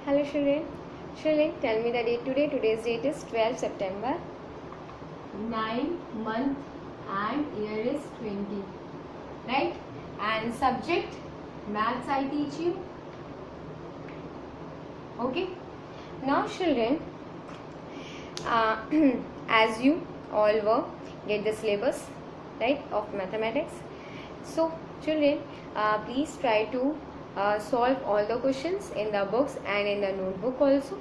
Hello children. Children, tell me the date today. Today's date is 12 September. 9 month and year is 20. Right? And subject, maths I teach you. Okay? Now children, as you all were, get the syllabus, right, of mathematics. So children, please try to solve all the questions in the books and in the notebook also.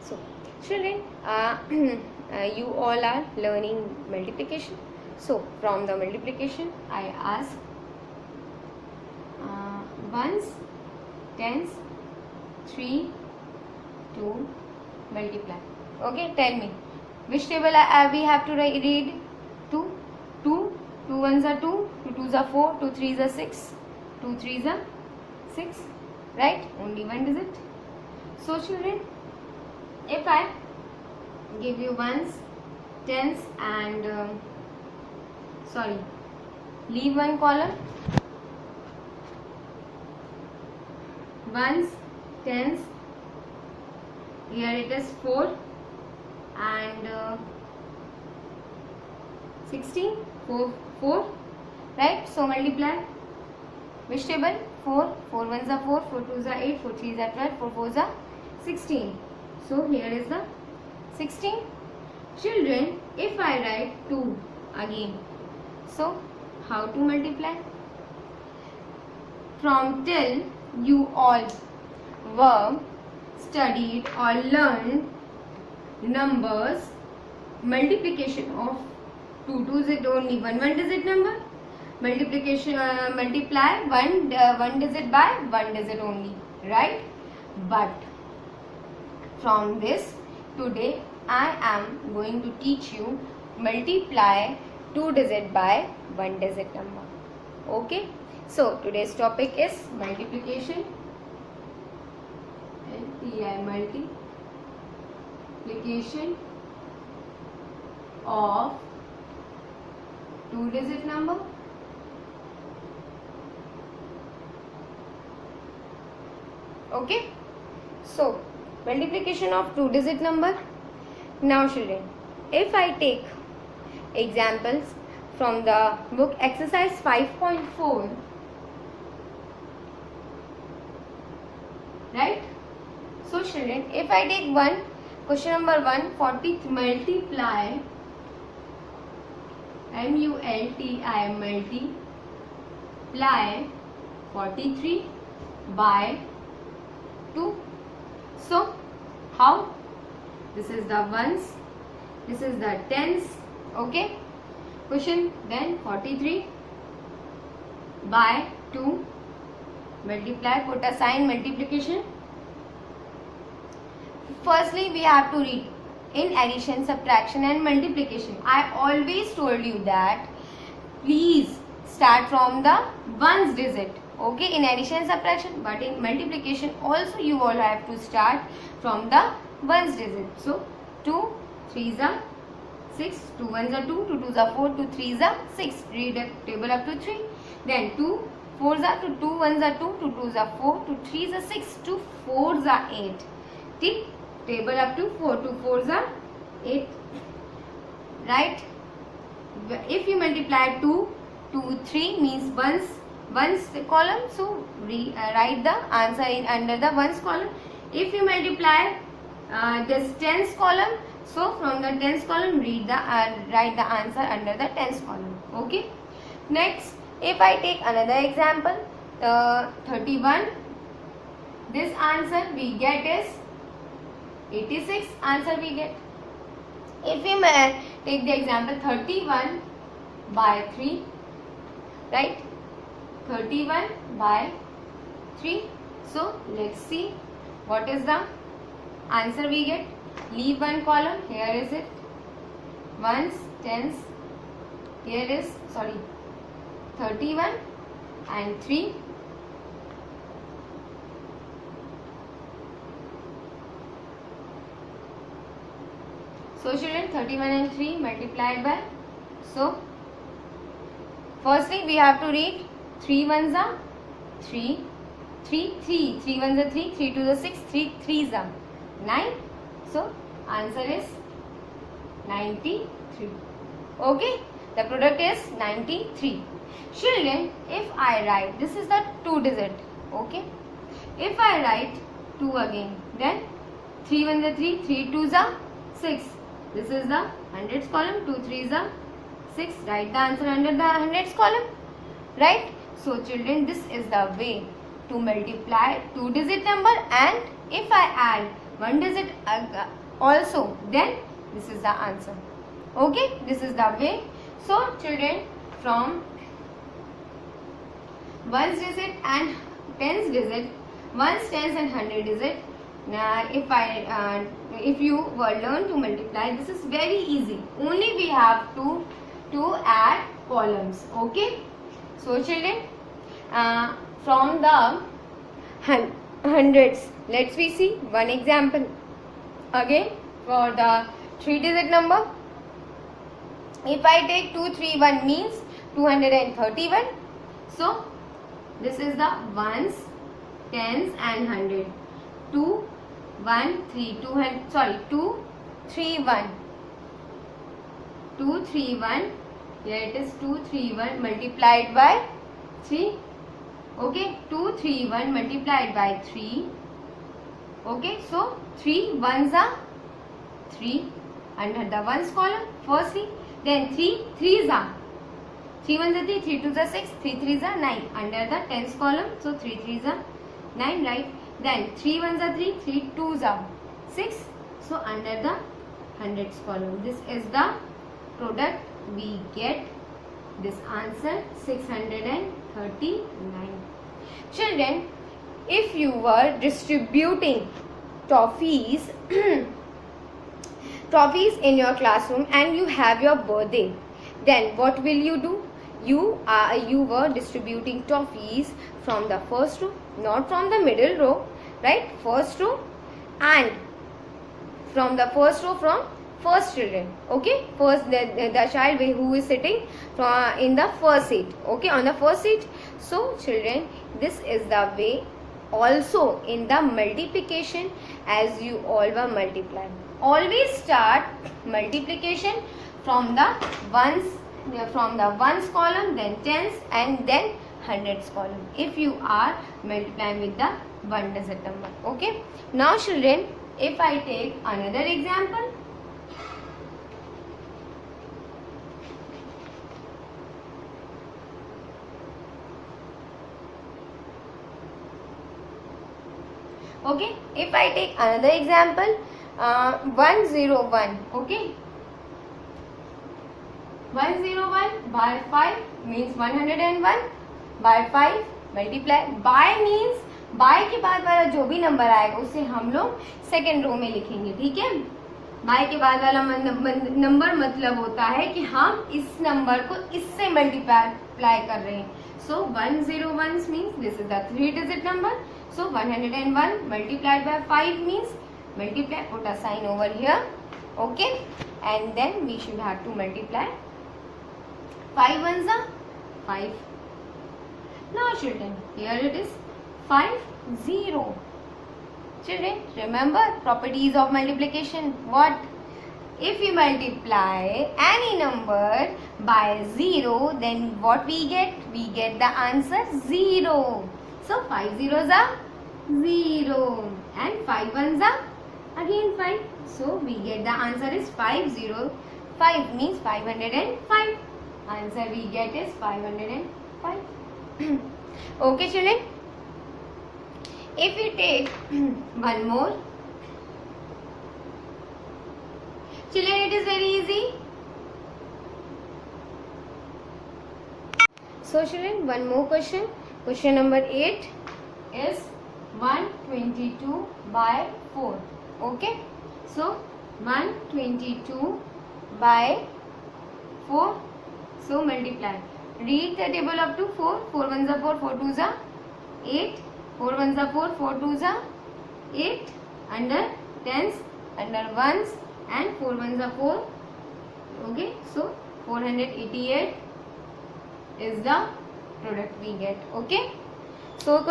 So children, you all are learning multiplication. So from the multiplication I ask ones, tens, 3 to multiply. Okay, tell me which table we have to read. 2, 2 ones are 2, 2 twos are 4, 2 threes are 6, 2 threes are 6, right? Only one digit. So children, if I give you ones, tens and leave one column, ones, tens, here it is 4 and 16, 4, right? So multiply which table? 4, 4 ones are 4, 4 twos are 8, 4 threes are 12, 4 fours are 16. So here is the 16. Children, if I write 2 again, so how to multiply? From till you all were studied or learned numbers, multiplication of 2 is only one digit number. Multiplication multiply one digit by one digit only, right? But from this today I am going to teach you multiply 2 digit by 1 digit number. Okay, so today's topic is multiplication. Multiplication of 2 digit number. Okay, so multiplication of 2 digit number. Now children, if I take examples from the book exercise 5.4, right? So children, if I take question number 1, 40 multiply multiply 43 by 2. So how? This is the ones, this is the tens. Okay, question, then 43 by 2 multiply, put a sign multiplication. Firstly we have to read in addition, subtraction and multiplication. I always told you that please start from the ones digit, okay, in addition and subtraction, but in multiplication also you all have to start from the ones digit. So 2 threes are 6, 2 ones are 2, 2 twos are 4, 2 threes are 6, read the table up to 3. Then 2 fours are 2, 2 ones are 2, 2 twos are 4, 2 threes are 6, 2 fours are 8. Tick, table up to 4, 2 fours are 8, right? If you multiply 2 to 3 means ones column, so write the answer in under the ones column. If you multiply this tens column, so from the tens column write the answer under the tens column. Okay, next if I take another example, 31, this answer we get is 86 answer we get. If we take the example 31 by 3, right? 31 by 3. So let's see what is the answer we get. Leave one column, here is it, ones, tens, here is 31 and 3. So children, 31 and 3 multiplied by, so firstly we have to read 3 ones are 3, 3 ones are 3, 3 twos are 6, 3 threes are 9. So answer is 93. Okay, the product is 93. Children, if I write, this is the 2 digit. Okay, if I write 2 again, then 3 ones are 3, 3 twos are 6. This is the hundreds column, 2 threes are 6. Write the answer under the hundreds column. Right? So children, this is the way to multiply 2 digit number, and if I add 1 digit also, then this is the answer. Okay, this is the way. So children, from 1's digit and 10's digit, 1's, 10's and 100 digit, if you were learn to multiply, this is very easy. Only we have to add columns. Okay, so children, from the hundreds, let's we see one example again for the 3 digit number. If I take 231 means 231. So this is the 1's, 10's and 100. 2 1 3 2 3 1. 2 3 1. Here it is 2 3 1 multiplied by 3. Okay, 2 3 1 multiplied by 3. Okay, so 3 ones are 3 under the ones column firstly. Then 3 threes are 3 ones are 3, 3 twos are 6, 3 threes are 9 under the tens column. So 3 threes are 9, right? Then 3 ones are 3, 3 twos are 6. So under the hundreds column, this is the product. We get this answer 639. Children, if you were distributing toffees in your classroom and you have your birthday, then what will you do? You were distributing toffees from the first row, not from the middle row, right? First row, and from the first row from first children. Okay, first the child who is sitting in the first seat. Okay, on the first seat. So children, this is the way also in the multiplication, as you all were multiplying. Always start multiplication from the ones column, then tens and then hundreds column, if you are multiplying with the 1 digit number. Okay, now children, if I take another example, okay, if I take another example, 101. Okay, 101 by 5 means 101 by 5 multiply by means bye के बाद वाला जो भी number आएगा उसे हम लोग second row में लिखेंगे. ठीक है, बाय के बाद वाला नंबर मतलब होता है कि हम इस नंबर को इससे मल्टीप्लाई कर रहे हैं. सो 101 means this is the 3 digit number. So 101 multiplied by 5 means multiply, put a sign over here. Okay, and then we should have to multiply 5 ones are 5. Now children, here it is 5 0. Children, remember properties of multiplication. What? If we multiply any number by 0, then what we get? We get the answer 0. So 5 zeros are 0 and 5 ones are again 5. So we get the answer is 505 means 505. Answer we get is 505. Okay children. If we take one more, children, it is very easy. So children, one more question. Question number 8 is 122 by 4. Okay. So 122 by 4. So multiply. Read the table up to 4. 4 ones are 4. 4 twos are 8. 4 ones are 4. 4 twos are 8. Under tens, under ones, and 4 ones are 4. Okay. So 488 is the product we get. Okay. So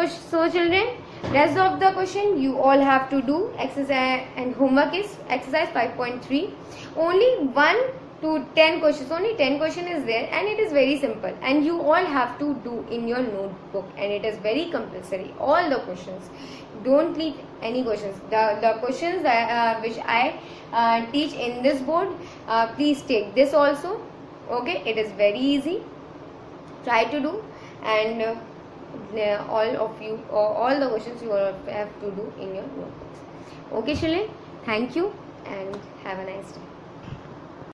children, rest of the question you all have to do. Exercise and homework is exercise 5.3. Only 1 to 10 questions. Only 10 question is there, and it is very simple. And you all have to do in your notebook, and it is very compulsory. All the questions. Don't leave any questions. The questions that, which I teach in this board, please take this also. Okay, it is very easy. Try to do, and all of you, all the questions you all have to do in your notebooks. Okay children, thank you and have a nice day.